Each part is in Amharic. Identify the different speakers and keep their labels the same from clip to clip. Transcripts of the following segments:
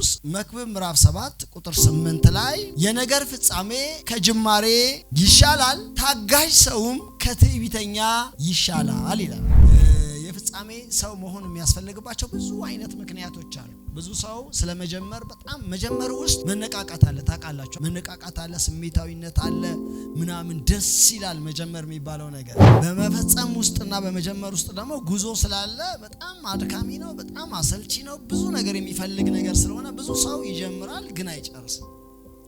Speaker 1: ቅዱስ መክብብ ምዕራፍ 7 ቁጥር 8 ላይ የነገር ፍጻሜ ከጅማሬ ይሻላል፣ ታጋሽ ሰውም ከትዕቢተኛ ይሻላል ይላል። የፍጻሜ ሰው መሆን የሚያስፈልግባቸው ብዙ አይነት ምክንያቶች አሉ። ብዙ ሰው ስለመጀመር በጣም መጀመር ውስጥ መነቃቃት አለ። ታውቃላችሁ፣ መነቃቃት አለ፣ ስሜታዊነት አለ፣ ምናምን ደስ ይላል መጀመር የሚባለው ነገር። በመፈጸም ውስጥና በመጀመር ውስጥ ደግሞ ጉዞ ስላለ በጣም አድካሚ ነው፣ በጣም አሰልቺ ነው። ብዙ ነገር የሚፈልግ ነገር ስለሆነ ብዙ ሰው ይጀምራል ግን አይጨርስም።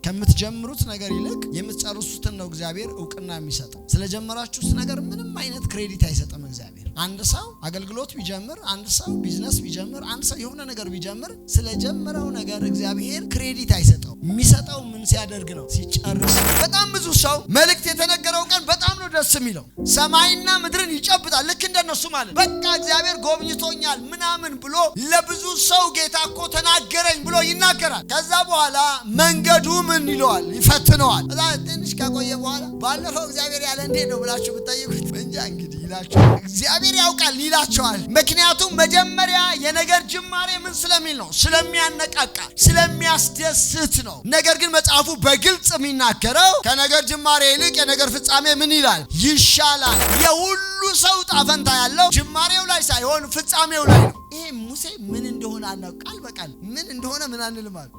Speaker 1: ከምትጀምሩት ነገር ይልቅ የምትጨርሱትን ነው እግዚአብሔር እውቅና የሚሰጠው። ስለጀመራችሁት ነገር ምንም አይነት ክሬዲት አይሰጥም እግዚአብሔር። አንድ ሰው አገልግሎት ቢጀምር፣ አንድ ሰው ቢዝነስ ቢጀምር፣ አንድ ሰው የሆነ ነገር ቢጀምር ስለጀመረው ነገር እግዚአብሔር ክሬዲት አይሰጠው። የሚሰጠው ምን ሲያደርግ ነው? ሲጨርስ። በጣም ብዙ ሰው መልእክት የተነገረው ቀን በጣም ነው ደስ የሚለው። ሰማይና ምድርን ይጨብጣል። ልክ እንደነሱ ማለት በቃ እግዚአብሔር ጎብኝቶኛል ምናምን ብሎ ለብዙ ሰው ጌታ እኮ ተናገረኝ ብሎ ይናገራል። ከዛ በኋላ መንገዱ ምን ይለዋል? ይፈትነዋል። እዛ ትንሽ ከቆየ በኋላ ባለፈው እግዚአብሔር ያለ እንዴት ነው ብላችሁ ብትጠይቁት እንጃ እንግዲህ ይላችኋል። እግዚአብሔር ያውቃል ይላችኋል። ምክንያቱም መጀመሪያ የነገር ጅማሬ ምን ስለሚል ነው? ስለሚያነቃቃ፣ ስለሚያስደስት ነው። ነገር ግን መጽሐፉ በግልጽ የሚናገረው ከነገር ጅማሬ ይልቅ የነገር ፍጻሜ ምን ይላል? ይሻላል። የሁሉ ሰው ጣፈንታ ያለው ጅማሬው ላይ ሳይሆን ፍጻሜው ላይ ነው። ይሄ ሙሴ ምን እንደሆነ አናውቅ፣ ቃል በቃል ምን እንደሆነ ምን አንልማል።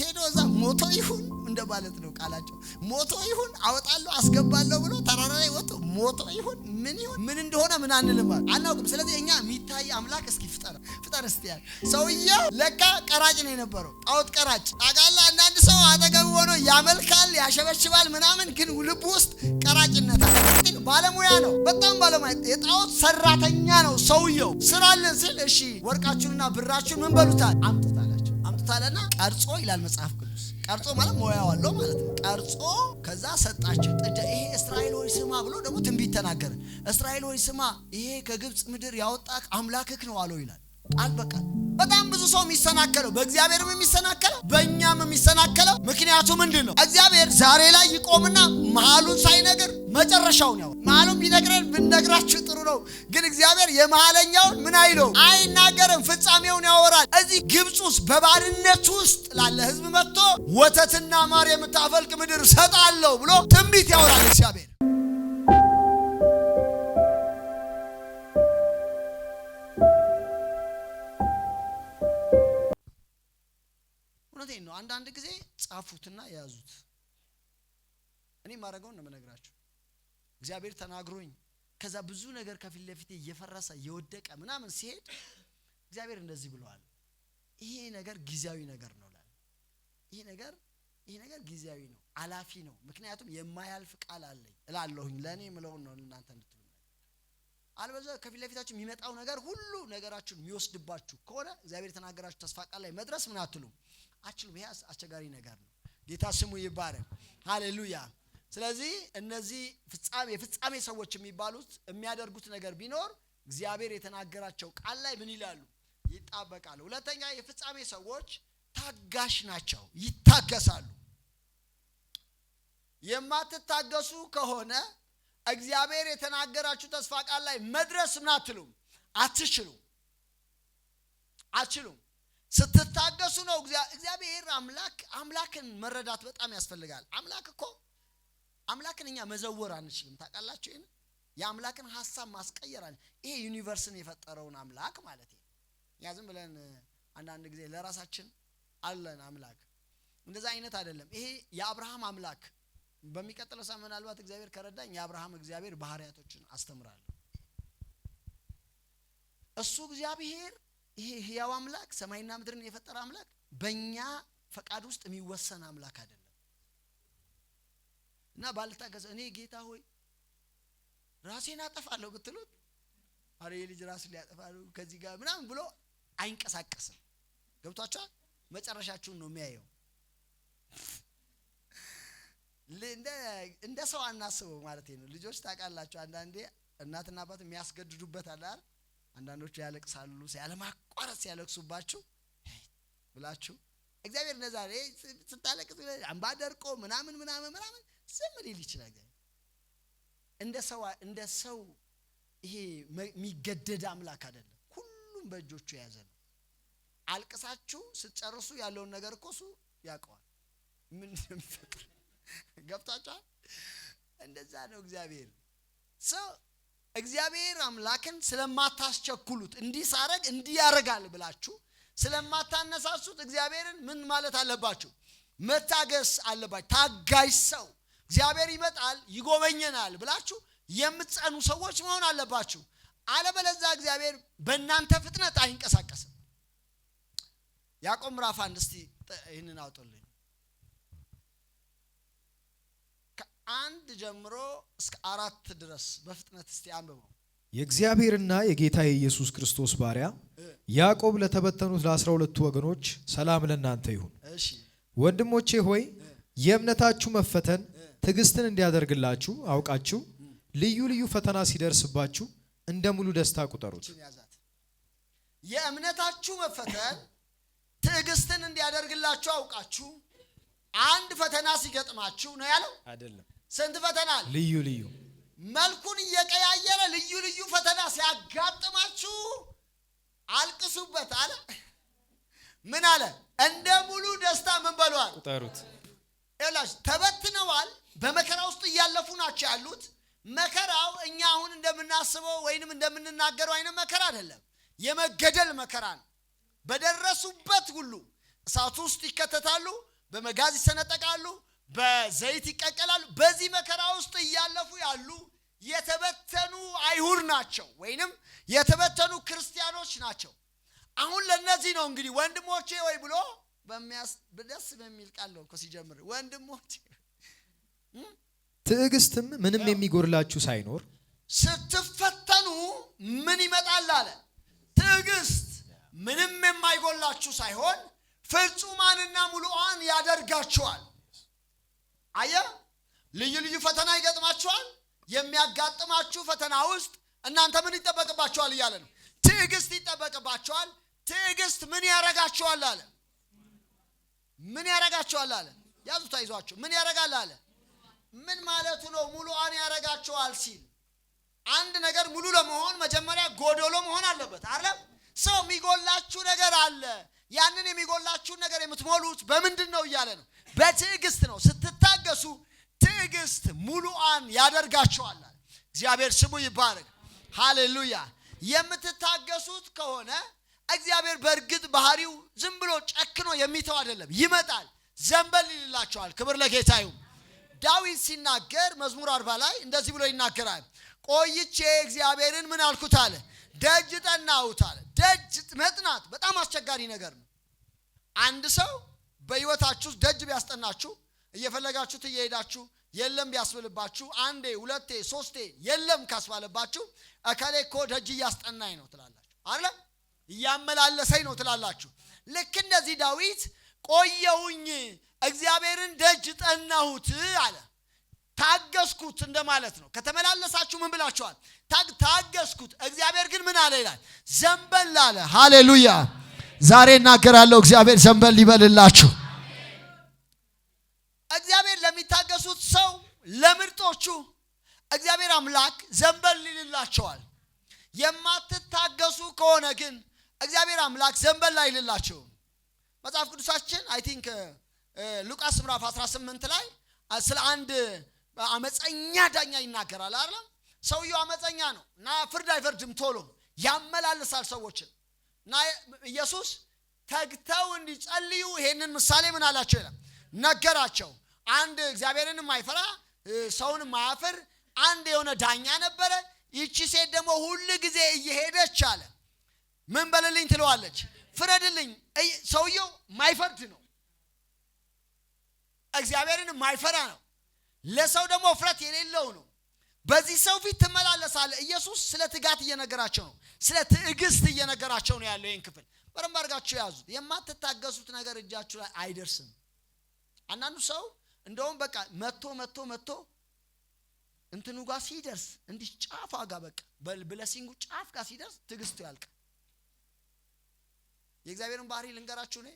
Speaker 1: ሄዶ እዛ ሞቶ ይሁን እንደማለት ነው ቃላቸው። ሞቶ ይሁን አወጣለሁ አስገባለሁ ብሎ ተራራ ላይ ወጥቶ ሞቶ ይሁን ምን እንደሆነ ምን አንልማል፣ አናውቅም። ስለዚህ እኛ የሚታይ አምላክ እስኪ ፍጠር እስቲ ያል ሰውየው ለካ ቀራጭ ነው የነበረው፣ ጣዖት ቀራጭ። ታውቃለህ፣ አንዳንድ ሰው አጠገቡ ሆኖ ያመልካል ያሸበሽባል ምናምን፣ ግን ልቡ ውስጥ ቀራጭነት አለ። ባለሙያ ነው፣ በጣም ባለሙያ፣ የጣዖት ሰራተኛ ነው ሰውየው። ስራልን ሲል እሺ ወርቃችሁንና ብራችሁን ምን በሉታል አምጡታለና ቀርጾ ይላል መጽሐፍ ቅዱስ። ቀርጾ ማለት ሙያው አለው ማለት ነው። ቀርጾ ከዛ ሰጣቸው። ይሄ እስራኤል ሆይ ስማ ብሎ ደግሞ ትንቢት ተናገረ። እስራኤል ሆይ ስማ፣ ይሄ ከግብጽ ምድር ያወጣክ አምላክክ ነው አለው ይላል ቃል በቃል። በጣም ብዙ ሰው የሚሰናከለው፣ በእግዚአብሔርም የሚሰናከለው በእኛም የሚሰናከለው ምክንያቱ ምንድን ነው? እግዚአብሔር ዛሬ ላይ ይቆምና መሃሉን ሳይነግር መጨረሻውን ያው መሃሉን ቢነግረን ብንነግራችሁ ጥሩ ነው፣ ግን እግዚአብሔር የመሃለኛውን ምን አይለው አይናገርም፣ ፍጻሜውን ያወራል። እዚህ ግብጽ ውስጥ በባርነት ውስጥ ላለ ሕዝብ መጥቶ ወተትና ማር የምታፈልቅ ምድር ሰጣለሁ ብሎ ትንቢት ያወራል እግዚአብሔር። ነው አንዳንድ ጊዜ ጻፉትና ያዙት። እኔ ማረጋውን ነው የምነግራችሁ። እግዚአብሔር ተናግሮኝ ከዛ ብዙ ነገር ከፊት ለፊቴ እየፈረሰ እየወደቀ ምናምን ሲሄድ እግዚአብሔር እንደዚህ ብለዋል፣ ይሄ ነገር ጊዜያዊ ነገር ነው ላል። ይሄ ነገር ጊዜያዊ ነው፣ አላፊ ነው። ምክንያቱም የማያልፍ ቃል አለኝ እላለሁኝ። ለኔ ምለውን ነው እናንተ እንድትሉ። አልበዛ ከፊት ለፊታችሁ የሚመጣው ነገር ሁሉ ነገራችሁን የሚወስድባችሁ ከሆነ እግዚአብሔር የተናገራችሁ ተስፋ ቃል ላይ መድረስ ምን አትሉም አችሉም። ይሄ አስቸጋሪ ነገር ነው። ጌታ ስሙ ይባረክ። ሃሌሉያ። ስለዚህ እነዚህ የፍጻሜ ሰዎች የሚባሉት የሚያደርጉት ነገር ቢኖር እግዚአብሔር የተናገራቸው ቃል ላይ ምን ይላሉ? ይጣበቃሉ። ሁለተኛ የፍጻሜ ሰዎች ታጋሽ ናቸው፣ ይታገሳሉ። የማትታገሱ ከሆነ እግዚአብሔር የተናገራችሁ ተስፋ ቃል ላይ መድረስ ምን አትሉም አትችሉም። ስትታገሱ ነው እግዚአብሔር አምላክን መረዳት በጣም ያስፈልጋል። አምላክን እኛ መዘወር አንችልም። ታውቃላችሁ ይሄን የአምላክን ሐሳብ ማስቀየር ይሄ ዩኒቨርስን የፈጠረውን አምላክ ማለት ነው። እኛ ዝም ብለን አንዳንድ ጊዜ ለራሳችን አለን አምላክ፣ እንደዛ አይነት አይደለም። ይሄ የአብርሃም አምላክ። በሚቀጥለው ሳምንት ምናልባት እግዚአብሔር ከረዳኝ የአብርሃም እግዚአብሔር ባህሪያቶችን አስተምራለሁ። እሱ እግዚአብሔር ይሄ ሕያው አምላክ ሰማይና ምድርን የፈጠረ አምላክ በእኛ ፈቃድ ውስጥ የሚወሰን አምላክ አይደለም። እና ባልታገሰ እኔ ጌታ ሆይ ራሴን አጠፋለሁ ብትሉት አረ የልጅ ራስን ሊያጠፋሉ ከዚህ ጋር ምናምን ብሎ አይንቀሳቀስም። ገብቷችኋል? መጨረሻችሁን ነው የሚያየው። እንደ ሰው አናስበው ማለት ነው። ልጆች ታውቃላችሁ አንዳንዴ እናትና አባት የሚያስገድዱበት አለ አይደል? አንዳንዶቹ ያለቅሳሉ፣ ያለማቋረጥ ሲያለቅሱባችሁ ብላችሁ እግዚአብሔር እንደዛ ስታለቅስ አምባ ደርቆ ምናምን ዝም ሊል ይችላል። እንደ ሰው ይሄ የሚገደድ አምላክ አይደለም። ሁሉም በእጆቹ የያዘ ነው። አልቅሳችሁ ስትጨርሱ ያለውን ነገር እኮ እሱ ያውቀዋል። ምን እንደምትፈጥር ገብታችኋል? እንደዛ ነው እግዚአብሔር። እግዚአብሔር አምላክን ስለማታስቸኩሉት እንዲህ ሳረግ እንዲህ ያረጋል ብላችሁ ስለማታነሳሱት እግዚአብሔርን ምን ማለት አለባችሁ? መታገስ አለባችሁ። ታጋሽ ሰው እግዚአብሔር ይመጣል ይጎበኘናል ብላችሁ የምትጸኑ ሰዎች መሆን አለባችሁ። አለበለዚያ እግዚአብሔር በእናንተ ፍጥነት አይንቀሳቀስም። ያዕቆብ ምዕራፍ 1 እስቲ ይሄንን አውጡልኝ። ከ1 ጀምሮ እስከ 4 ድረስ በፍጥነት እስቲ አንብበው።
Speaker 2: የእግዚአብሔርና የጌታ የኢየሱስ ክርስቶስ ባሪያ ያዕቆብ ለተበተኑት ለ12 ወገኖች ሰላም ለእናንተ ይሁን።
Speaker 1: እሺ
Speaker 2: ወንድሞቼ ሆይ የእምነታችሁ መፈተን ትዕግስትን እንዲያደርግላችሁ አውቃችሁ ልዩ ልዩ ፈተና ሲደርስባችሁ እንደ ሙሉ ደስታ ቁጠሩት።
Speaker 1: የእምነታችሁ መፈተን ትዕግስትን እንዲያደርግላችሁ አውቃችሁ አንድ ፈተና ሲገጥማችሁ ነው ያለው አይደለም? ስንት ፈተና አለ?
Speaker 2: ልዩ ልዩ
Speaker 1: መልኩን እየቀያየረ ልዩ ልዩ ፈተና ሲያጋጥማችሁ አልቅሱበት አለ። ምን አለ? እንደ ሙሉ ደስታ ምን በሏል?
Speaker 2: ቁጠሩት።
Speaker 1: እላሽ ተበትነዋል። በመከራ ውስጥ እያለፉ ናቸው ያሉት። መከራው እኛ አሁን እንደምናስበው ወይንም እንደምንናገረው አይነት መከራ አይደለም። የመገደል መከራ ነው። በደረሱበት ሁሉ እሳት ውስጥ ይከተታሉ፣ በመጋዝ ይሰነጠቃሉ፣ በዘይት ይቀቀላሉ። በዚህ መከራ ውስጥ እያለፉ ያሉ የተበተኑ አይሁድ ናቸው ወይንም የተበተኑ ክርስቲያኖች ናቸው። አሁን ለነዚህ ነው እንግዲህ ወንድሞቼ ወይ ብሎ በደስ በሚል ቃል ነው እኮ ሲጀምር ወንድሞቼ
Speaker 2: ትዕግስትም ምንም የሚጎርላችሁ ሳይኖር
Speaker 1: ስትፈተኑ ምን ይመጣል አለ? ትዕግስት ምንም የማይጎላችሁ ሳይሆን ፍጹማንና ሙሉአን ያደርጋችኋል። አየ ልዩ ልዩ ፈተና ይገጥማችኋል። የሚያጋጥማችሁ ፈተና ውስጥ እናንተ ምን ይጠበቅባችኋል እያለ ነው? ትዕግስት ይጠበቅባችኋል። ትዕግስት ምን ያረጋችኋል አለ? ምን ያረጋችኋል አለ? ያዙት አይዟችሁ። ምን ያረጋል አለ? ምን ማለቱ ነው? ሙሉአን ያረጋችኋል ሲል አንድ ነገር ሙሉ ለመሆን መጀመሪያ ጎዶሎ መሆን አለበት አይደል? ሰው የሚጎላችሁ ነገር አለ። ያንን የሚጎላችሁ ነገር የምትሞሉት በምንድን ነው እያለ ነው? በትዕግስት ነው። ስትታገሱ ትዕግስት ሙሉአን ያደርጋችኋል። እግዚአብሔር ስሙ ይባረክ። ሃሌሉያ። የምትታገሱት ከሆነ እግዚአብሔር በእርግጥ ባህሪው ዝም ብሎ ጨክኖ የሚተው አይደለም። ይመጣል፣ ዘንበል ይልላችኋል። ክብር ለጌታ ይሁን። ዳዊት ሲናገር መዝሙር 40 ላይ እንደዚህ ብሎ ይናገራል። ቆይቼ እግዚአብሔርን ምን አልኩት አለ? ደጅ ጠናሁት አለ። ደጅ መጥናት በጣም አስቸጋሪ ነገር ነው። አንድ ሰው በህይወታችሁ ደጅ ቢያስጠናችሁ እየፈለጋችሁት እየሄዳችሁ የለም ቢያስብልባችሁ አንዴ ሁለቴ ሶስቴ የለም ካስባለባችሁ እከሌ እኮ ደጅ እያስጠናኝ ነው ትላላችሁ አይደል? እያመላለሰኝ ነው ትላላችሁ። ልክ እንደዚህ ዳዊት ቆየሁኝ እግዚአብሔርን ደጅ ጠናሁት አለ። ታገስኩት እንደማለት ነው። ከተመላለሳችሁ ምን ብላችኋል? ታገስኩት። እግዚአብሔር ግን ምን አለ ይላል? ዘንበል አለ። ሃሌሉያ። ዛሬ እናገራለሁ እግዚአብሔር ዘንበል ይበልላችሁ። እግዚአብሔር ለሚታገሱት ሰው ለምርጦቹ እግዚአብሔር አምላክ ዘንበል ይልላቸዋል። የማትታገሱ ከሆነ ግን እግዚአብሔር አምላክ ዘንበል አይልላቸውም። መጽሐፍ ቅዱሳችን አይ ቲንክ ሉቃስ ምዕራፍ 18 ላይ ስለ አንድ አመፀኛ ዳኛ ይናገራል አይደል? ሰውየው አመፀኛ ነው እና ፍርድ አይፈርድም፣ ቶሎ ያመላልሳል ሰዎችን። እና ኢየሱስ ተግተው እንዲጸልዩ ይሄንን ምሳሌ ምን አላቸው ይላል? ነገራቸው። አንድ እግዚአብሔርን የማይፈራ ሰውን የማያፍር አንድ የሆነ ዳኛ ነበረ። ይቺ ሴት ደግሞ ሁሉ ጊዜ እየሄደች አለ ምን በልልኝ ትለዋለች? ፍረድልኝ። ሰውየው ማይፈርድ ነው፣ እግዚአብሔርን የማይፈራ ነው፣ ለሰው ደግሞ ፍረት የሌለው ነው። በዚህ ሰው ፊት ትመላለሳለህ። ኢየሱስ ስለ ትጋት እየነገራቸው ነው፣ ስለ ትዕግስት እየነገራቸው ነው ያለው። ይሄን ክፍል በደንብ አድርጋችሁ ያዙት። የማትታገሱት ነገር እጃችሁ ላይ አይደርስም። አንዳንዱ ሰው እንደውም በቃ መጥቶ እንትኑ ጋር ሲደርስ እንዲህ ጫፍ ጋር በቃ ብለሲንጉ ጫፍ ጋር ሲደርስ ትዕግስቱ ያልቃል። የእግዚአብሔርን ባህሪ ልንገራችሁ ነው።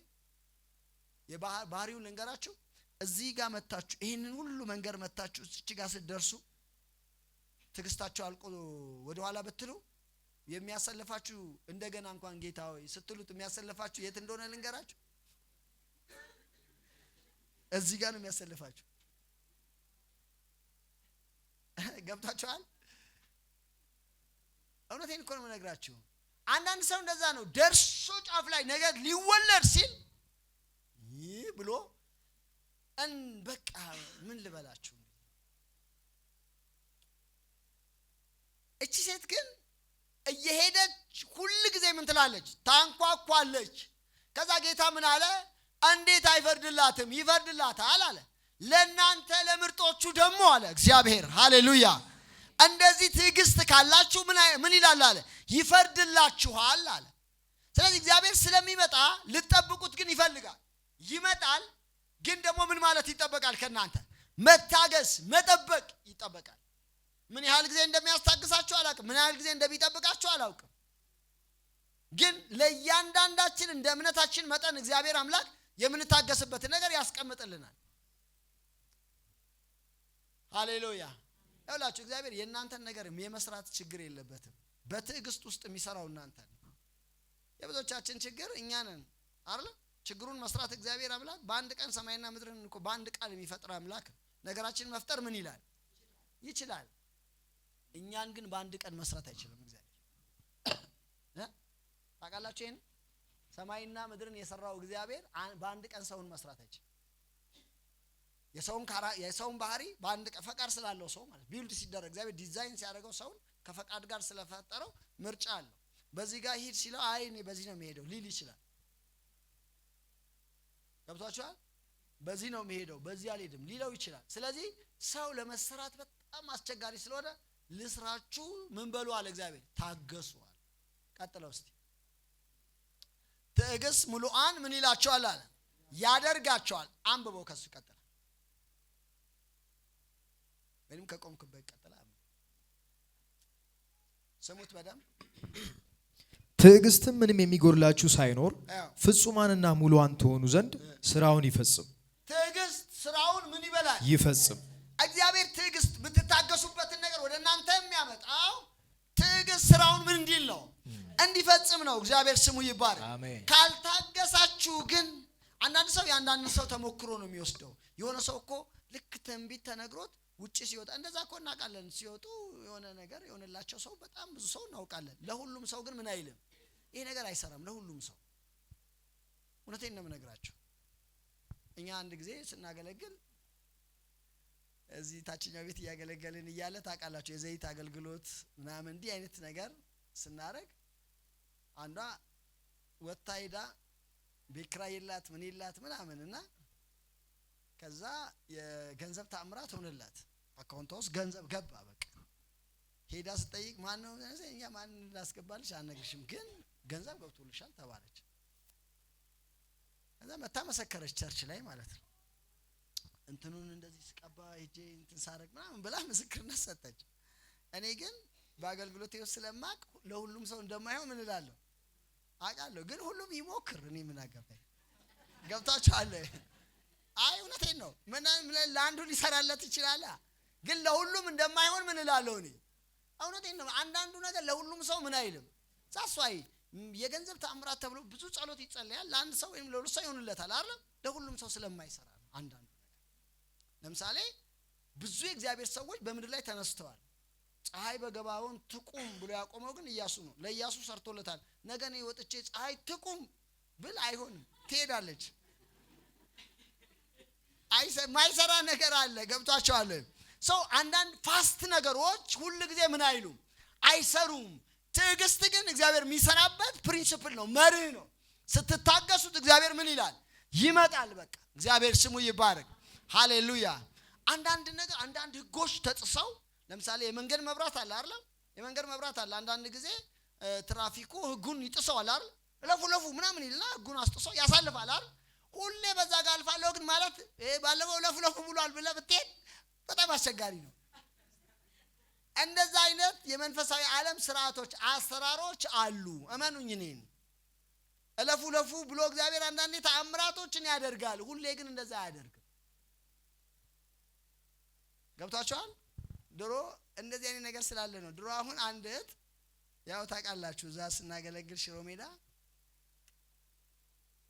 Speaker 1: የባህሪውን ልንገራችሁ። እዚህ ጋር መጣችሁ ይሄንን ሁሉ መንገር መጣችሁ እዚህ ጋር ስትደርሱ ትዕግስታችሁ አልቆ ወደ ኋላ ብትሉ የሚያሰልፋችሁ እንደገና እንኳን ጌታ ሆይ ስትሉት የሚያሰልፋችሁ የት እንደሆነ ልንገራችሁ። እዚህ ጋር ነው የሚያሰልፋችሁ። ገብታችኋል? እውነቴን እኮ ነው የምነግራችሁ። አንዳንድ ሰው እንደዛ ነው። ደርሶ ጫፍ ላይ ነገር ሊወለድ ሲል ይህ ብሎ በቃ ምን ልበላችሁ። እቺ ሴት ግን እየሄደች ሁል ጊዜ ምን ትላለች? ታንኳኳለች። ከዛ ጌታ ምን አለ? እንዴት አይፈርድላትም? ይፈርድላታል አለ። ለእናንተ ለምርጦቹ ደግሞ አለ እግዚአብሔር። ሃሌሉያ። እንደዚህ ትዕግስት ካላችሁ ምን ይላል አለ? ይፈርድላችኋል አለ። ስለዚህ እግዚአብሔር ስለሚመጣ ልትጠብቁት ግን ይፈልጋል። ይመጣል፣ ግን ደግሞ ምን ማለት ይጠበቃል ከእናንተ? መታገስ፣ መጠበቅ ይጠበቃል። ምን ያህል ጊዜ እንደሚያስታግሳችሁ አላውቅም። ምን ያህል ጊዜ እንደሚጠብቃችሁ አላውቅም። ግን ለእያንዳንዳችን እንደ እምነታችን መጠን እግዚአብሔር አምላክ የምንታገስበትን ነገር ያስቀምጥልናል። ሃሌሉያ። ያውላችሁ እግዚአብሔር የእናንተን ነገር የመስራት ችግር የለበትም። በትዕግስት ውስጥ የሚሰራው እናንተ ነው። የብዙዎቻችን ችግር እኛ ነን አይደል? ችግሩን መስራት እግዚአብሔር አምላክ በአንድ ቀን ሰማይና ምድርን እኮ በአንድ ቃል የሚፈጥር አምላክ ነገራችን መፍጠር ምን ይላል? ይችላል። እኛን ግን በአንድ ቀን መስራት አይችልም እግዚአብሔር። ታውቃላችሁ ይሄን? ሰማይና ምድርን የሰራው እግዚአብሔር በአንድ ቀን ሰውን መስራት አይችልም። የሰውን ባህሪ በአንድ ቀን ፈቃድ ስላለው ሰው ማለት ቢልድ ሲደረግ እግዚአብሔር ዲዛይን ሲያደርገው ሰውን ከፈቃድ ጋር ስለፈጠረው ምርጫ አለው። በዚህ ጋር ሂድ ሲለው አይ እኔ በዚህ ነው የሚሄደው ሊል ይችላል። ገብቷችኋል? በዚህ ነው የሚሄደው በዚህ አልሄድም ሊለው ይችላል። ስለዚህ ሰው ለመሰራት በጣም አስቸጋሪ ስለሆነ ልስራችሁ ምን በሉ አለ እግዚአብሔር፣ ታገሱዋል። ቀጥለው እስቲ ትዕግስት ሙሉአን ምን ይላቸዋል አለ? ያደርጋቸዋል። አንብበው ከሱ ቀጥል ወይም ከቆምክበት ቀጥል። ስሙት በደም
Speaker 2: ትዕግስትም ምንም የሚጎድላችሁ ሳይኖር ፍጹማንና ሙሉአን ትሆኑ ዘንድ ስራውን ይፈጽም።
Speaker 1: ትዕግስት ስራውን ምን ይበላል?
Speaker 2: ይፈጽም።
Speaker 1: እግዚአብሔር ትዕግስት ብትታገሱበትን ነገር ወደ እናንተ የሚያመጣው ትዕግስት ስራውን ምን እንዲል ነው? እንዲፈጽም ነው። እግዚአብሔር ስሙ ይባረክ። ካልታገሳችሁ ግን አንዳንድ ሰው የአንዳንድ ሰው ተሞክሮ ነው የሚወስደው። የሆነ ሰው እኮ ልክ ትንቢት ተነግሮት ውጪ ሲወጣ እንደዛ እኮ እናውቃለን። ሲወጡ የሆነ ነገር የሆነላቸው ሰው በጣም ብዙ ሰው እናውቃለን። ለሁሉም ሰው ግን ምን አይልም? ይሄ ነገር አይሰራም ለሁሉም ሰው። እውነቴን ነው የምነግራቸው። እኛ አንድ ጊዜ ስናገለግል እዚህ ታችኛው ቤት እያገለገልን እያለ ታውቃላችሁ የዘይት አገልግሎት ምናምን እንዲህ አይነት ነገር ስናረግ አንዷ ወጣ ሄዳ ቤት ኪራይ የላት ምን ይላት ምናምንና ከዛ የገንዘብ ተአምራት ሆነላት። አካውንቷ ውስጥ ገንዘብ ገባ። በቃ ሄዳ ስጠይቅ ማን ነው? እኛ ማን ላስገባልሽ አልነግርሽም፣ ግን ገንዘብ ገብቶልሻል ተባለች። ከዛ መታ መሰከረች ቸርች ላይ ማለት ነው። እንትኑን እንደዚህ ስቀባ ሄጄ እንትን ሳረግ ምናምን ብላ ምስክርነት ሰጠች። እኔ ግን በአገልግሎቴ ውስጥ ስለማቅ ለሁሉም ሰው እንደማይሆን ምን እላለሁ አውቃለሁ። ግን ሁሉም ይሞክር፣ እኔ ምን አገባኝ? ገብታችኋል? አይ እውነቴን ነው። ምን ለአንዱ ሊሰራለት ይችላል፣ ግን ለሁሉም እንደማይሆን ምን እላለሁ እኔ እውነቴን ነው። አንዳንዱ ነገር ለሁሉም ሰው ምን አይልም። ዛስዋይ የገንዘብ ተአምራት ተብሎ ብዙ ጸሎት ይጸለያል። ለአንድ ሰው ወይም ለሁለት ሰው ይሆንለታል አይደል? ለሁሉም ሰው ስለማይሰራ ነው። አንዳንዱ ለምሳሌ ብዙ የእግዚአብሔር ሰዎች በምድር ላይ ተነስተዋል። ፀሐይ በገባውን ትቁም ብሎ ያቆመው ግን ኢያሱ ነው። ለኢያሱ ሰርቶለታል። ነገ እኔ ወጥቼ ፀሐይ ትቁም ብል አይሆንም፣ ትሄዳለች። ማይሰራ ነገር አለ። ገብቷቸዋል? ሰው አንዳንድ ፋስት ነገሮች ሁሉ ጊዜ ምን አይሉም፣ አይሰሩም። ትዕግስት ግን እግዚአብሔር የሚሰራበት ፕሪንሲፕል ነው፣ መርህ ነው። ስትታገሱት እግዚአብሔር ምን ይላል? ይመጣል። በቃ እግዚአብሔር ስሙ ይባረክ። ሃሌሉያ። አንዳንድ ነገር አንዳንድ ህጎች ተጥሰው ለምሳሌ የመንገድ መብራት አለ አይደል? የመንገድ መብራት አለ። አንዳንድ ጊዜ ትራፊኩ ህጉን ይጥሰዋል አይደል? ለፉ ምናምን ይልና ህጉን አስጥሶ ያሳልፋል አይደል? ሁሌ በዛ ጋር አልፋለሁ ግን ማለት ባለፈው ለፉ ብሏል ብለህ ብትሄድ በጣም አስቸጋሪ ነው። እንደዛ አይነት የመንፈሳዊ ዓለም ስርዓቶች፣ አሰራሮች አሉ። እመኑኝ እኔን ለፉ ብሎ እግዚአብሔር አንዳንዴ ተአምራቶችን ያደርጋል። ሁሌ ግን እንደዛ አያደርግም። ገብታችኋል? ድሮ እንደዚህ አይነት ነገር ስላለ ነው። ድሮ አሁን አንድ እህት ያው ታውቃላችሁ እዛ ስናገለግል ሽሮ ሜዳ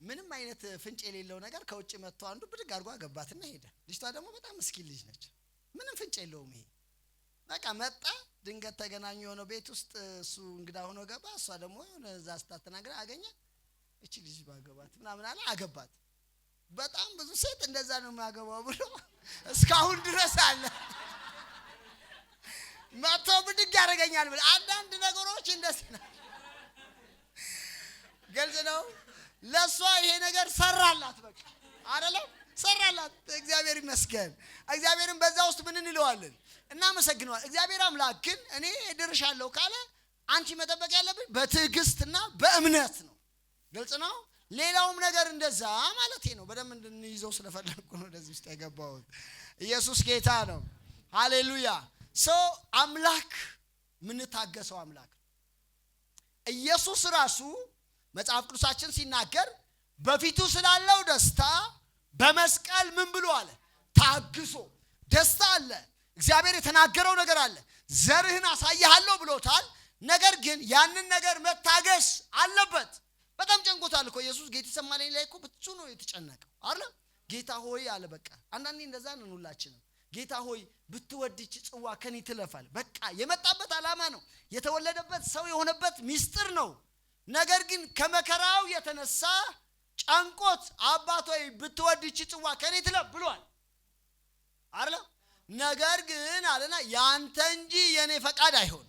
Speaker 1: ምንም አይነት ፍንጭ የሌለው ነገር ከውጭ መጥቶ አንዱ ብድግ አድርጎ አገባትና ሄደ። ልጅቷ ደግሞ በጣም ምስኪን ልጅ ነች። ምንም ፍንጭ የለውም። ይሄ በቃ መጣ፣ ድንገት ተገናኙ የሆነ ቤት ውስጥ እሱ እንግዳ ሆኖ ገባ። እሷ ደግሞ እዛ ስታስተናግድ አገኘ። እቺ ልጅ ባገባት ምናምን አለ፣ አገባት። በጣም ብዙ ሴት እንደዛ ነው የሚያገባው ብሎ እስካሁን ድረስ አለ። መጥቶ ብድግ ያደርገኛል ብለ አንዳንድ ነገሮች እንደዚህ ነው። ግልጽ ነው። ለሷ ይሄ ነገር ሰራላት። በቃ አይደለም ሰራላት። እግዚአብሔር ይመስገን። እግዚአብሔርን በዛ ውስጥ ምን እንለዋለን? እናመሰግነዋለን። እግዚአብሔር አምላክ ግን እኔ እድርሻለሁ ካለ አንቺ መጠበቅ ያለብሽ በትዕግስትና በእምነት ነው። ግልጽ ነው። ሌላውም ነገር እንደዛ ማለት ነው። በደንብ እንድንይዘው ስለፈለኩ ነው ወደዚህ ውስጥ የገባሁት። ኢየሱስ ጌታ ነው። ሃሌሉያ። አምላክ ምን ታገሰው አምላክ ኢየሱስ ራሱ መጽሐፍ ቅዱሳችን ሲናገር በፊቱ ስላለው ደስታ በመስቀል ምን ብሎ አለ? ታግሶ። ደስታ አለ። እግዚአብሔር የተናገረው ነገር አለ። ዘርህን አሳይሃለሁ ብሎታል። ነገር ግን ያንን ነገር መታገስ አለበት። በጣም ጨንቆታል እኮ ኢየሱስ። ጌቴሰማኒ ላይ እኮ ብዙ ነው የተጨነቀው አይደል? ጌታ ሆይ አለ። በቃ አንዳንዴ እንደዛ ነን ሁላችንም። ጌታ ሆይ ብትወድች ጽዋ ከኔ ትለፋል። በቃ የመጣበት ዓላማ ነው። የተወለደበት ሰው የሆነበት ሚስጥር ነው። ነገር ግን ከመከራው የተነሳ ጨንቆት አባት ሆይ ብትወድች ጽዋ ከኔ ትለፍ ብሏል አይደል? ነገር ግን አለና ያንተ እንጂ የኔ ፈቃድ አይሁን።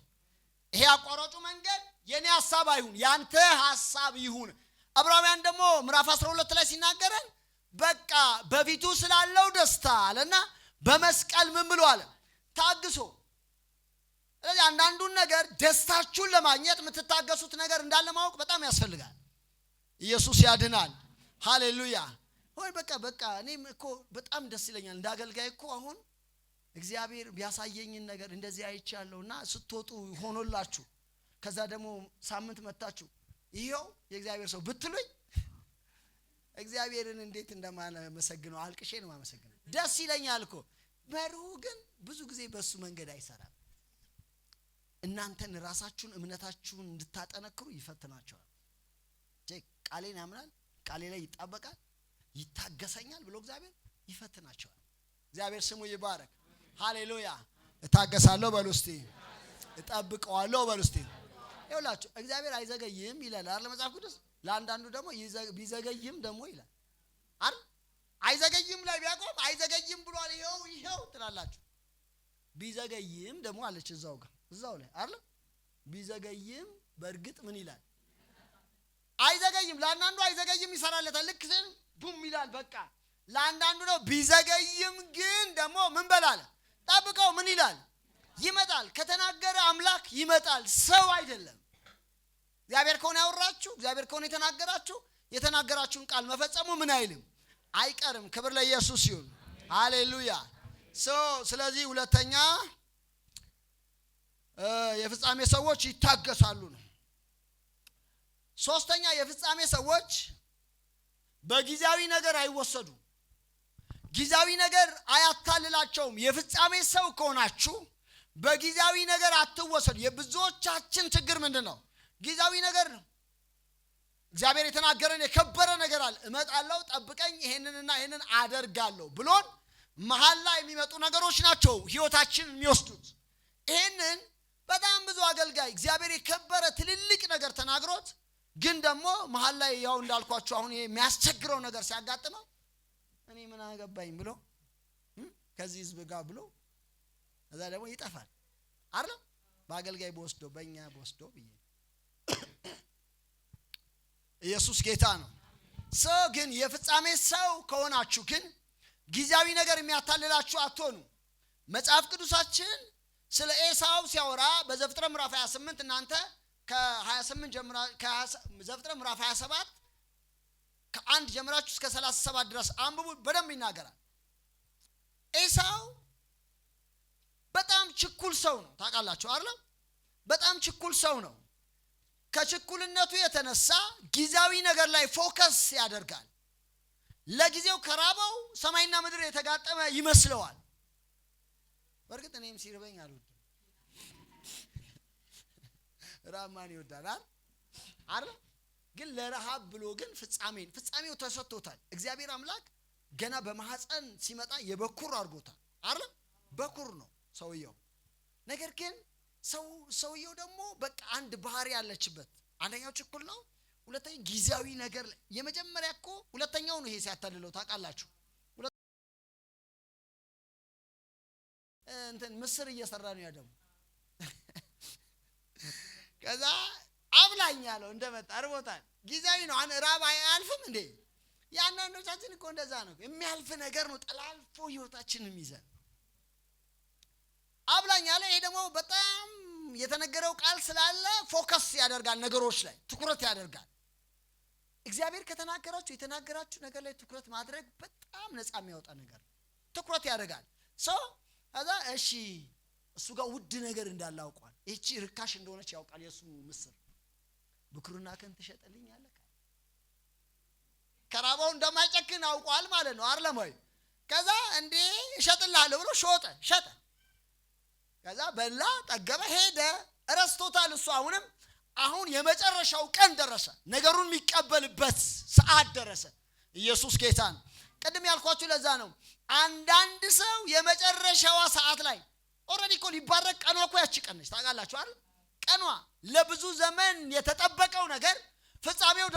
Speaker 1: ይሄ አቋራጩ መንገድ የኔ ሐሳብ አይሁን፣ ያንተ ሐሳብ ይሁን። ዕብራውያን ደግሞ ምዕራፍ 12 ላይ ሲናገረን በቃ በፊቱ ስላለው ደስታ አለና በመስቀል ምን ብሎ አለ? ታግሶ። ስለዚህ አንዳንዱን ነገር ደስታችሁን ለማግኘት የምትታገሱት ነገር እንዳለ ማወቅ በጣም ያስፈልጋል። ኢየሱስ ያድናል። ሃሌሉያ። ወይ በቃ እኔም እኮ በጣም ደስ ይለኛል እንዳገልጋይ እኮ አሁን እግዚአብሔር ቢያሳየኝን ነገር እንደዚህ አይቻለሁና ስትወጡ ሆኖላችሁ ከዛ ደግሞ ሳምንት መጣችሁ ይሄው የእግዚአብሔር ሰው ብትሉኝ እግዚአብሔርን እንዴት እንደማመሰግነው አልቅሼ ነው ማመሰግነው። ደስ ይለኛል እኮ። መርሁ ግን ብዙ ጊዜ በሱ መንገድ አይሰራም። እናንተን ራሳችሁን እምነታችሁን እንድታጠነክሩ ይፈትናቸዋል። ቃሌን ያምናል፣ ቃሌ ላይ ይጣበቃል፣ ይታገሰኛል ብሎ እግዚአብሔር ይፈትናቸዋል። እግዚአብሔር ስሙ ይባረክ። ሃሌሉያ። እታገሳለሁ በሉ እስቲ፣ እጠብቀዋለሁ በሉ እስቲ። ይኸውላችሁ እግዚአብሔር አይዘገይም ይላል አይደል መጽሐፍ ቅዱስ። ለአንዳንዱ ደግሞ ቢዘገይም ደግሞ ይላል አይደል? አይዘገይም ላይ ቢያቆም አይዘገይም ብሏል ይሄው ትላላችሁ። ቢዘገይም ደግሞ አለች እዛው ላይ አይደል? ቢዘገይም በእርግጥ ምን ይላል? አይዘገይም። ለአንዳንዱ አይዘገይም ይሰራለታል። ልክ ቡም ይላል በቃ። ለአንዳንዱ ነው ቢዘገይም ግን ደግሞ ምን በላለ? ጠብቀው ምን ይላል? ይመጣል። ከተናገረ አምላክ ይመጣል፣ ሰው አይደለም። እግዚአብሔር ከሆነ ያወራችሁ፣ እግዚአብሔር ከሆነ የተናገራችሁ፣ የተናገራችሁን ቃል መፈጸሙ ምን አይልም አይቀርም። ክብር ለኢየሱስ ይሁን። ሃሌሉያ። ስለዚህ ሁለተኛ የፍጻሜ ሰዎች ይታገሳሉ ነው። ሶስተኛ የፍጻሜ ሰዎች በጊዜያዊ ነገር አይወሰዱም። ጊዜያዊ ነገር አያታልላቸውም። የፍጻሜ ሰው ከሆናችሁ በጊዜያዊ ነገር አትወሰዱ። የብዙዎቻችን ችግር ምንድነው? ጊዜያዊ ነገር ነው። እግዚአብሔር የተናገረን የከበረ ነገር አለ። እመጣለሁ፣ ጠብቀኝ፣ ይሄንንና ይሄንን አደርጋለሁ ብሎን መሃል ላይ የሚመጡ ነገሮች ናቸው ህይወታችንን የሚወስዱት። ይሄንን በጣም ብዙ አገልጋይ እግዚአብሔር የከበረ ትልልቅ ነገር ተናግሮት ግን ደግሞ መሃል ላይ ያው እንዳልኳችሁ አሁን ይሄ የሚያስቸግረው ነገር ሲያጋጥመው እኔ ምን አገባኝ ብሎ ከዚህ ህዝብ ጋር ብሎ እዛ ደግሞ ይጠፋል አይደል? በአገልጋይ በወስዶ በእኛ በወስዶ ብዬ ኢየሱስ ጌታ ነው። ግን የፍጻሜ ሰው ከሆናችሁ ግን ጊዜያዊ ነገር የሚያታልላችሁ አትሆኑ። መጽሐፍ ቅዱሳችን ስለ ኤሳው ሲያወራ በዘፍጥረት ምዕራፍ 28 እናንተ ከ28 ጀምራ ከዘፍጥረት ምዕራፍ 27 ከ1 ጀምራችሁ እስከ 37 ድረስ አንብቡ። በደንብ ይናገራል። ኤሳው በጣም ችኩል ሰው ነው። ታውቃላችሁ አይደል? በጣም ችኩል ሰው ነው። ከችኩልነቱ የተነሳ ጊዜያዊ ነገር ላይ ፎከስ ያደርጋል። ለጊዜው ከራበው ሰማይና ምድር የተጋጠመ ይመስለዋል። በእርግጥ እኔም ሲርበኝ አልወድም። ራብ ማን ይወዳል አይደል? ግን ለረሃብ ብሎ ግን ፍጻሜው ተሰጥቶታል። እግዚአብሔር አምላክ ገና በማህፀን ሲመጣ የበኩር አድርጎታል አይደል? በኩር ነው ሰውየው። ነገር ግን ሰውየው ደግሞ በቃ አንድ ባህሪ ያለችበት፣ አንደኛው ችኩል ነው፣ ሁለተኛው ጊዜያዊ ነገር። የመጀመሪያ እኮ ሁለተኛው ነው ይሄ ሲያታልለው ታውቃላችሁ። ምስር እየሰራ ነው ያደሙ ከዛ አብላኝ ያለው እንደመጣ አርቦታል። ጊዜያዊ ነው። ራብ አያልፍም እንዴ? ያንዳንዶቻችን እኮ እንደዛ ነው። የሚያልፍ ነገር ነው ጠላልፎ ህይወታችንን ይዘን አብላኝ ያለ። ይሄ ደግሞ በጣም የተነገረው ቃል ስላለ ፎከስ ያደርጋል፣ ነገሮች ላይ ትኩረት ያደርጋል። እግዚአብሔር ከተናገራችሁ የተናገራችሁ ነገር ላይ ትኩረት ማድረግ በጣም ነፃ የሚያወጣ ነገር ነው። ትኩረት ያደርጋል ሰው። ከዛ እሺ እሱ ጋር ውድ ነገር እንዳለ አውቋል። እቺ ርካሽ እንደሆነች ያውቃል። የሱ ምስር ብኩርና ከን ትሸጥልኛለህ ከራባው እንደማይጨክን አውቋል ማለት ነው አይደለም ወይ? ከዛ እንዴ እሸጥልሃለሁ ብሎ ሸጠ። ከዛ በላ ጠገበ፣ ሄደ። እረስቶታል እሱ። አሁን የመጨረሻው ቀን ደረሰ። ነገሩን የሚቀበልበት ሰዓት ደረሰ። ኢየሱስ ጌታ ነው። ቅድም ያልኳችሁ ለዛ ነው። አንዳንድ ሰው የመጨረሻዋ ሰዓት ላይ ኦሬዲ እኮ ሊባረክ ቀኗ እኮ ያቺ ቀን ነች ታውቃላችሁ አይደል? ቀኗ ለብዙ ዘመን የተጠበቀው ነገር ፍጻሜው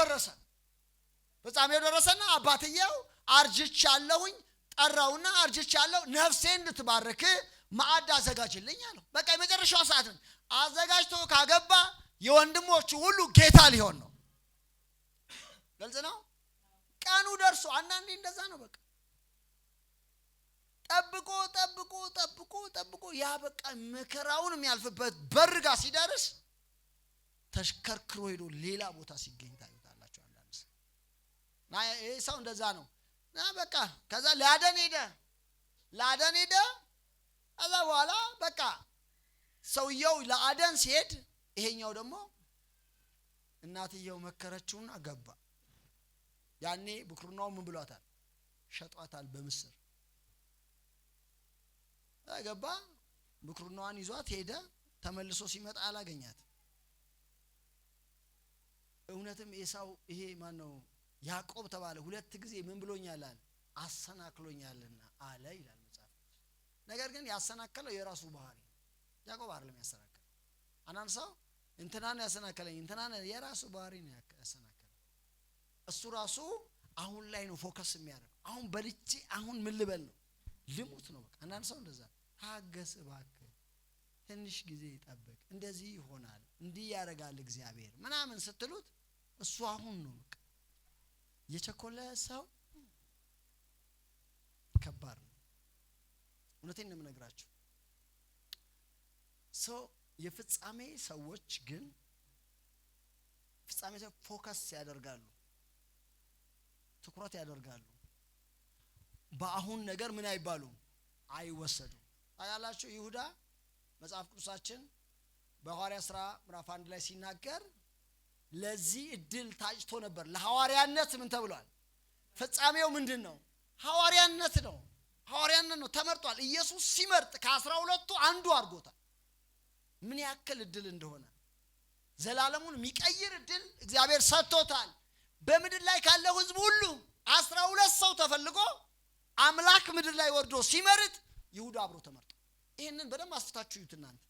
Speaker 1: ደረሰና አባትየው አርጅቻለሁኝ ጠራውና አርጅቻለሁ፣ ነፍሴን እንድትባርክ ማዕድ አዘጋጅልኝ አለው። በቃ የመጨረሻው ሰዓት ነው። አዘጋጅቶ ካገባ የወንድሞቹ ሁሉ ጌታ ሊሆን ነው። ግልጽ ነው። ቀኑ ደርሶ አንዳንዴ እንደዛ ነው። በቃ ጠብቆ ያ በቃ መከራውን የሚያልፍበት በርጋ ሲደርስ ተሽከርክሮ ሄዶ ሌላ ቦታ ሲገኝ ታዩታላችሁ። አንዳንድ ሰው ይሄ ሰው እንደዛ ነው። በቃ ከዛ ላደን ሄደ። ከዛ በኋላ በቃ ሰውየው ለአደን ሲሄድ ይሄኛው ደግሞ እናትየው መከረችውና ገባ። ያኔ ብኩርናው ምን ብሏታል? ሸጧታል በምስር ገባ። ብኩርናዋን ይዟት ሄደ። ተመልሶ ሲመጣ አላገኛት። እውነትም ኤሳው ይሄ ማን ነው ያዕቆብ ተባለ። ሁለት ጊዜ ምን ብሎኛል አለ? አሰናክሎኛልና አለ ይላል መጽሐፍ። ነገር ግን ያሰናከለው የራሱ ባህሪ ነው። ያዕቆብ አይደለም ያሰናከለው። አንዳንድ ሰው እንትናን ያሰናከለኝ እንትናን የራሱ ባህሪ ነው ያሰናከለው። እሱ ራሱ አሁን ላይ ነው ፎከስ የሚያደርገው። አሁን በልቼ አሁን ምን ልበል ነው ልሙት ነው በቃ። አንዳንድ ሰው እንደዛ ታገስ እባክህ ትንሽ ጊዜ ይጠብቅ፣ እንደዚህ ይሆናል፣ እንዲህ ያደርጋል እግዚአብሔር ምናምን ስትሉት እሱ አሁን ነው በቃ። የቸኮለ ሰው ከባድ ነው። እውነቴን ነው የምነግራችሁ። ሰው የፍጻሜ ሰዎች ግን ፍጻሜ ሰው ፎከስ ያደርጋሉ፣ ትኩረት ያደርጋሉ። በአሁን ነገር ምን አይባሉም? አይወሰዱም። ታያላችሁ ይሁዳ መጽሐፍ ቅዱሳችን በሐዋርያ ሥራ ምዕራፍ 1 ላይ ሲናገር ለዚህ እድል ታጭቶ ነበር። ለሐዋርያነት ምን ተብሏል? ፍጻሜው ምንድነው? ሐዋርያነት ነው። ተመርጧል። ኢየሱስ ሲመርጥ ከ12ቱ አንዱ አድርጎታል። ምን ያክል እድል እንደሆነ ዘላለሙን የሚቀይር እድል እግዚአብሔር ሰጥቶታል። በምድር ላይ ካለው ሕዝብ ሁሉ 12 ሰው ተፈልጎ አምላክ ምድር ላይ ወርዶ ሲመርጥ ይሁዳ አብሮ ተመርጧል። ይሄንን በደንብ አስፍታችሁ ይዩት እናንተ።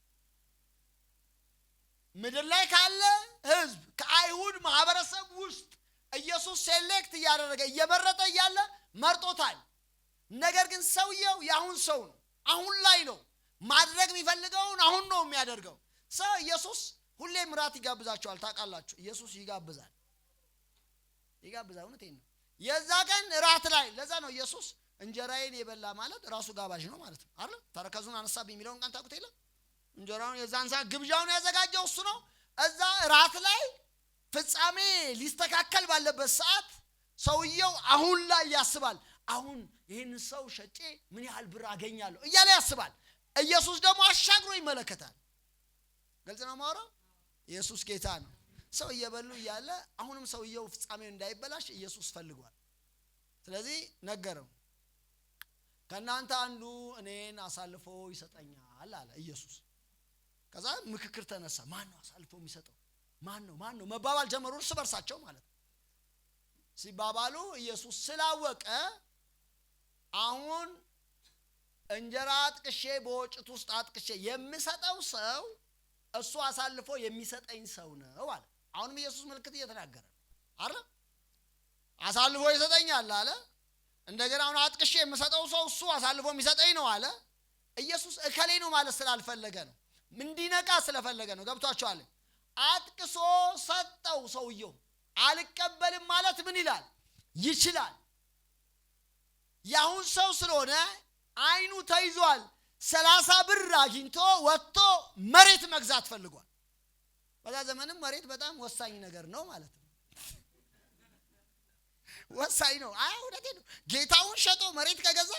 Speaker 1: ምድር ላይ ካለ ሕዝብ ከአይሁድ ማህበረሰብ ውስጥ ኢየሱስ ሴሌክት እያደረገ እየመረጠ እያለ መርጦታል። ነገር ግን ሰውየው ያሁን ሰው ነው። አሁን ላይ ነው ማድረግ የሚፈልገውን አሁን ነው የሚያደርገው። ሰው ኢየሱስ ሁሌ ምራት ይጋብዛቸዋል ታውቃላችሁ። ኢየሱስ ይጋብዛል። እውነቴን ነው። የዛ ቀን ራት ላይ ለዛ ነው ኢየሱስ እንጀራዬን የበላ ማለት ራሱ ጋባዥ ነው ማለት ነው አይደል? ተረከዙን አነሳብኝ የሚለውን ቃል ታውቁት የለ? እንጀራውን የዛን ሰዓት ግብዣውን ያዘጋጀው እሱ ነው። እዛ ራት ላይ ፍጻሜ ሊስተካከል ባለበት ሰዓት ሰውየው አሁን ላይ ያስባል። አሁን ይህን ሰው ሸጬ ምን ያህል ብር አገኛለሁ እያለ ያስባል። ኢየሱስ ደግሞ አሻግሮ ይመለከታል። ግልጽ ነው ማውራው። ኢየሱስ ጌታ ነው። ሰው እየበሉ እያለ አሁንም ሰውየው ፍጻሜው እንዳይበላሽ ኢየሱስ ፈልጓል። ስለዚህ ነገረው። ከናንተ አንዱ እኔን አሳልፎ ይሰጠኛል አለ ኢየሱስ። ከዛ ምክክር ተነሳ። ማን ነው አሳልፎ የሚሰጠው? ማን ነው መባባል ጀመሩ እርስ በርሳቸው ማለት ነው። ሲባባሉ ኢየሱስ ስላወቀ አሁን እንጀራ አጥቅሼ በወጭት ውስጥ አጥቅሼ የምሰጠው ሰው እሱ አሳልፎ የሚሰጠኝ ሰው ነው አለ። አሁንም ኢየሱስ ምልክት እየተናገረ አይደል? አሳልፎ ይሰጠኛል አለ። እንደገና አሁን አጥቅሼ የምሰጠው ሰው እሱ አሳልፎ የሚሰጠኝ ነው አለ። ኢየሱስ እከሌ ነው ማለት ስላልፈለገ ነው፣ እንዲነቃ ስለፈለገ ነው። ገብቷቸዋል? አጥቅሶ ሰጠው። ሰውየው አልቀበልም ማለት ምን ይላል? ይችላል። ያሁን ሰው ስለሆነ አይኑ ተይዟል። 30 ብር አግኝቶ ወጥቶ መሬት መግዛት ፈልጓል። በዛ ዘመንም መሬት በጣም ወሳኝ ነገር ነው ማለት ነው። ወሳኝ ነው። እውነቴ ነው። ጌታውን ሸጦ መሬት ከገዛ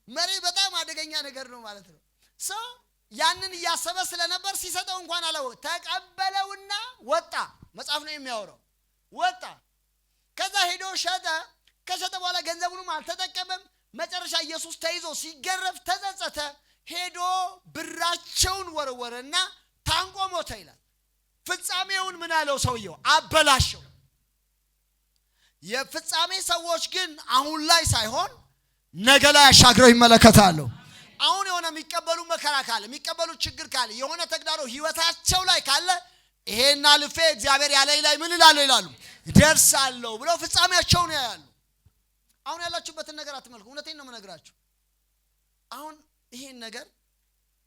Speaker 1: መሬት በጣም አደገኛ ነገር ነው ማለት ነው። ሰው ያንን እያሰበ ስለነበር ሲሰጠው እንኳን አላወቀ። ተቀበለውና ወጣ። መጽሐፍ ነው የሚያወራው። ወጣ። ከዛ ሄዶ ሸጠ። ከሸጠ በኋላ ገንዘቡንም አልተጠቀመም። መጨረሻ ኢየሱስ ተይዞ ሲገረፍ ተጸጸተ። ሄዶ ብራቸውን ወረወረና ታንቆ ሞተ ይላል። ፍጻሜውን ምን አለው? ሰውየው አበላሸው። የፍጻሜ ሰዎች ግን አሁን ላይ ሳይሆን ነገ ላይ አሻግረው ይመለከታሉ። አሁን የሆነ የሚቀበሉ መከራ ካለ፣ የሚቀበሉ ችግር ካለ፣ የሆነ ተግዳሮ ህይወታቸው ላይ ካለ ይሄና ልፌ እግዚአብሔር ያለኝ ላይ ምን እላለሁ ይላሉ፣ ደርሳለሁ ብለው ፍጻሜያቸውን ያያሉ። አሁን ያላችሁበትን ነገር አትመልኩ። እውነቴን ነው የምነግራችሁ። አሁን ይሄን ነገር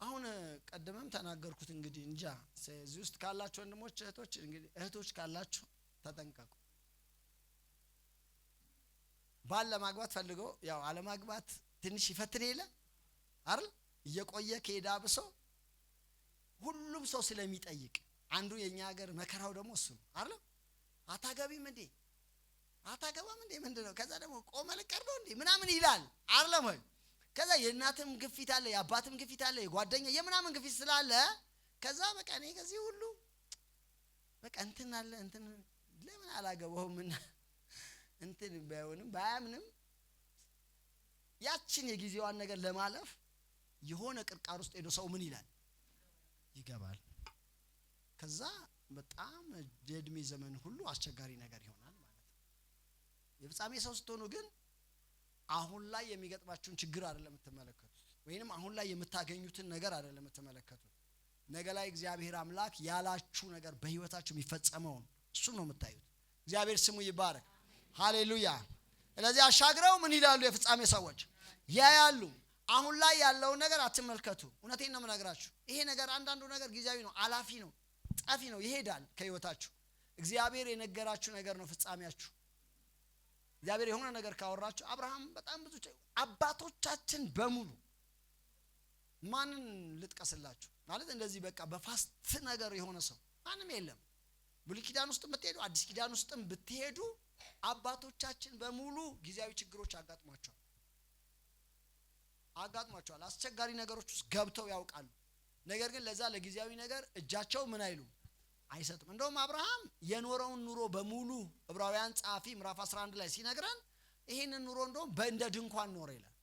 Speaker 1: አሁን ቀደምም ተናገርኩት። እንግዲህ እንጃ እዚህ ውስጥ ካላችሁ ወንድሞች እህቶች፣ እንግዲህ እህቶች ካላችሁ ተጠንቀቁ። ባል ለማግባት ፈልጎ ያው አለማግባት ትንሽ ይፈትን የለ አይደል? እየቆየ ከሄዳ ብሶ ሁሉም ሰው ስለሚጠይቅ አንዱ የኛ ሀገር መከራው ደግሞ እሱ ነው አይደል? አታገቢም እንዴ? አታገባም እንዴ? ምንድነው? ከዛ ደግሞ ቆመ ልቀር ነው እንዴ ምናምን ይላል አይደለም ወይ? ከዛ የእናትም ግፊት አለ፣ የአባትም ግፊት አለ፣ የጓደኛ የምናምን ግፊት ስላለ ከዛ በቃ እኔ ከዚህ ሁሉ በቃ እንትን አለ እንትን ለምን አላገባውም እና እንትን ባይሆንም ባያምንም ያችን የጊዜዋን ነገር ለማለፍ የሆነ ቅርቃር ውስጥ ሄዶ ሰው ምን ይላል? ይገባል። ከዛ በጣም የእድሜ ዘመን ሁሉ አስቸጋሪ ነገር ይሆናል ማለት ነው። የፍጻሜ ሰው ስትሆኑ ግን አሁን ላይ የሚገጥማችሁን ችግር አይደለም የምትመለከቱት፣ ወይንም አሁን ላይ የምታገኙትን ነገር አይደለም የምትመለከቱት። ነገ ላይ እግዚአብሔር አምላክ ያላችሁ ነገር በህይወታችሁ የሚፈጸመው እሱ ነው የምታዩት። እግዚአብሔር ስሙ ይባረክ። ሃሌሉያ። ስለዚህ አሻግረው ምን ይላሉ? የፍጻሜ ሰዎች ያያሉ። አሁን ላይ ያለውን ነገር አትመልከቱ። እውነቴን ነው የምነግራችሁ። ይሄ ነገር አንዳንዱ ነገር ጊዜያዊ ነው፣ አላፊ ነው፣ ጠፊ ነው፣ ይሄዳል ከህይወታችሁ። እግዚአብሔር የነገራችሁ ነገር ነው ፍጻሜያችሁ። እግዚአብሔር የሆነ ነገር ካወራችሁ አብርሃም በጣም ብዙ አባቶቻችን በሙሉ ማንን ልጥቀስላችሁ ማለት እንደዚህ በቃ በፋስት ነገር የሆነ ሰው ማንም የለም። ብሉይ ኪዳን ውስጥም ብትሄዱ አዲስ ኪዳን ውስጥም ብትሄዱ አባቶቻችን በሙሉ ጊዜያዊ ችግሮች አጋጥሟቸዋል። አስቸጋሪ ነገሮች ውስጥ ገብተው ያውቃሉ። ነገር ግን ለዛ ለጊዜያዊ ነገር እጃቸው ምን አይሉ አይሰጡም። እንደውም አብርሃም የኖረውን ኑሮ በሙሉ ዕብራውያን ጻፊ ምዕራፍ 11 ላይ ሲነግረን ይሄንን ኑሮ እንደውም በእንደ ድንኳን ኖረ ይላል።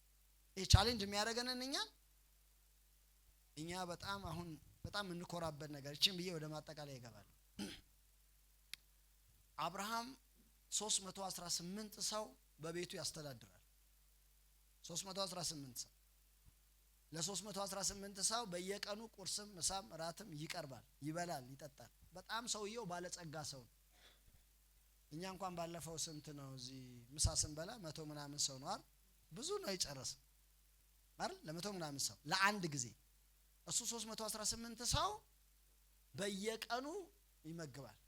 Speaker 1: ይሄ ቻሌንጅ የሚያደርገንን እኛ በጣም አሁን በጣም እንኮራበት ነገር እቺን ብዬ ወደ ማጠቃለያ ይገባል። አብርሃም 318 ሰው በቤቱ ያስተዳድራል። 318 ሰው ለ318 ሰው በየቀኑ ቁርስም ምሳም ራትም ይቀርባል፣ ይበላል፣ ይጠጣል። በጣም ሰውየው ባለጸጋ ሰው። እኛ እንኳን ባለፈው ስንት ነው እዚህ ምሳ ስንበላ 100 ምናምን ሰው ነው አይደል? ብዙ ነው የጨረሰው አይደል? ለ100 ምናምን ሰው ለአንድ ጊዜ። እሱ 318 ሰው በየቀኑ ይመግባል።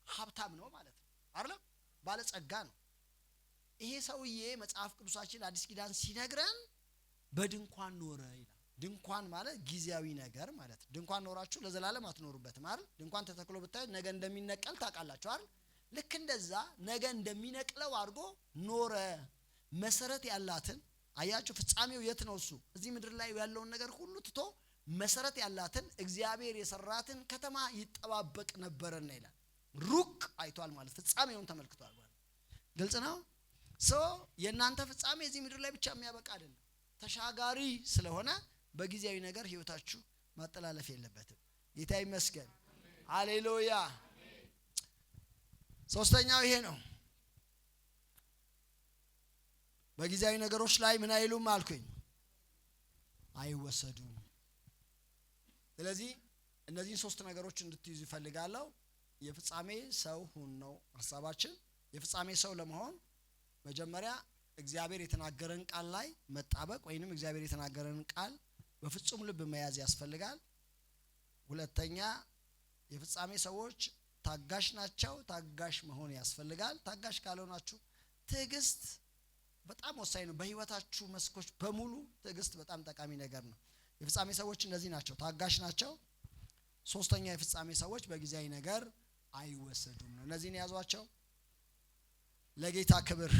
Speaker 1: ሀብታም ነው ማለት ነው አይደል? ባለጸጋ ነው። ይሄ ሰውዬ መጽሐፍ ቅዱሳችን አዲስ ኪዳን ሲነግረን በድንኳን ኖረ ይላል። ድንኳን ማለት ጊዜያዊ ነገር ማለት ነው። ድንኳን ኖራችሁ ለዘላለም አትኖሩበትም አይደል? ድንኳን ተተክሎ ብታዩ ነገ እንደሚነቀል ታውቃላችሁ አይደል? ልክ እንደዛ ነገ እንደሚነቅለው አድርጎ ኖረ። መሰረት ያላትን አያችሁ። ፍጻሜው የት ነው? እሱ እዚህ ምድር ላይ ያለውን ነገር ሁሉ ትቶ መሰረት ያላትን እግዚአብሔር የሰራትን ከተማ ይጠባበቅ ነበርና ይላል። ሩቅ አይቷል ማለት ፍጻሜውን ተመልክቷል ማለት ግልጽ ነው። የእናንተ ፍጻሜ እዚህ ምድር ላይ ብቻ የሚያበቃ አይደለም፣ ተሻጋሪ ስለሆነ በጊዜያዊ ነገር ህይወታችሁ ማጠላለፍ የለበትም። ጌታ ይመስገን። ሃሌሉያ። ሶስተኛው ይሄ ነው። በጊዜያዊ ነገሮች ላይ ምን አይሉም አልኩኝ? አይወሰዱም። ስለዚህ እነዚህን ሶስት ነገሮች እንድትይዙ ይፈልጋለሁ። የፍጻሜ ሰው ሁን ነው ሐሳባችን። የፍጻሜ ሰው ለመሆን መጀመሪያ እግዚአብሔር የተናገረን ቃል ላይ መጣበቅ ወይንም እግዚአብሔር የተናገረን ቃል በፍጹም ልብ መያዝ ያስፈልጋል። ሁለተኛ የፍጻሜ ሰዎች ታጋሽ ናቸው። ታጋሽ መሆን ያስፈልጋል። ታጋሽ ካልሆናችሁ ትዕግስት በጣም ወሳኝ ነው። በህይወታችሁ መስኮች በሙሉ ትዕግስት በጣም ጠቃሚ ነገር ነው። የፍጻሜ ሰዎች እነዚህ ናቸው፣ ታጋሽ ናቸው። ሶስተኛ የፍጻሜ ሰዎች በጊዜያዊ ነገር አይወሰዱም ነው። እነዚህን ያዟቸው። ለጌታ ክብር